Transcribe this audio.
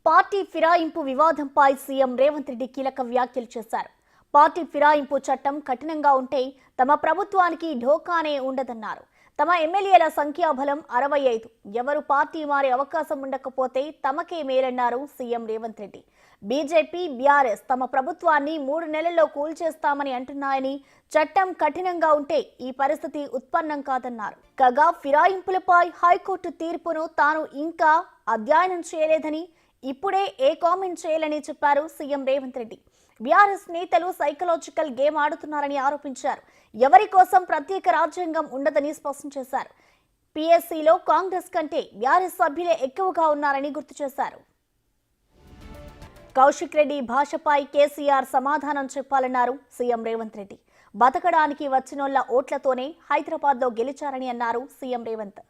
Party ఫిరాయింపు వివాదంపై CM Revanth Reddy కీలక వ్యాఖ్యలు చేశారు. పార్టీ ఫిరాయింపు చట్టం కఠినంగా ఉంటే తమ ప్రభుత్వానికి ఢోకానే ఉండదన్నారు. తమ ఎమ్మెల్యేల సంఖ్యాబలం 65. ఎవరు పార్టీ మారే అవకాశం ఉండకపోతే తమకే మేలన్నారు CM Revanth Reddy. BJP, BRS తమ ప్రభుత్వాన్ని 3 నెలల్లో కూల్చేస్తామని అంటున్నాయని, చట్టం కఠినంగా ఉంటే ఈ పరిస్థితి ఉత్పన్నం కాదన్నారు. కాగా ఫిరాయింపులపై హైకోర్టు తీర్పును తాను ఇంకా అధ్యయనం చేయలేదని, ఇప్పుడే ఏ కామెంట్ చేయాలని చెప్పారు సీఎం రేవంత్ రెడ్డి. బీఆర్ఎస్ నేతలు సైకలాజికల్ గేమ్ ఆడుతున్నారని ఆరోపించారు. ఎవరి కోసం ప్రత్యేక రాజ్యాంగం ఉండదని స్పష్టం చేశారు. పీఎస్సీలో కాంగ్రెస్ కంటే బీఆర్ఎస్ సభ్యులే ఎక్కువగా ఉన్నారని గుర్తు చేశారు. కౌశిక్ రెడ్డి భాషపై కేసీఆర్ సమాధానం చెప్పాలన్నారు సీఎం రేవంత్ రెడ్డి. బతకడానికి వచ్చినోళ్ల ఓట్లతోనే హైదరాబాద్లో గెలిచారని అన్నారు సీఎం రేవంత్.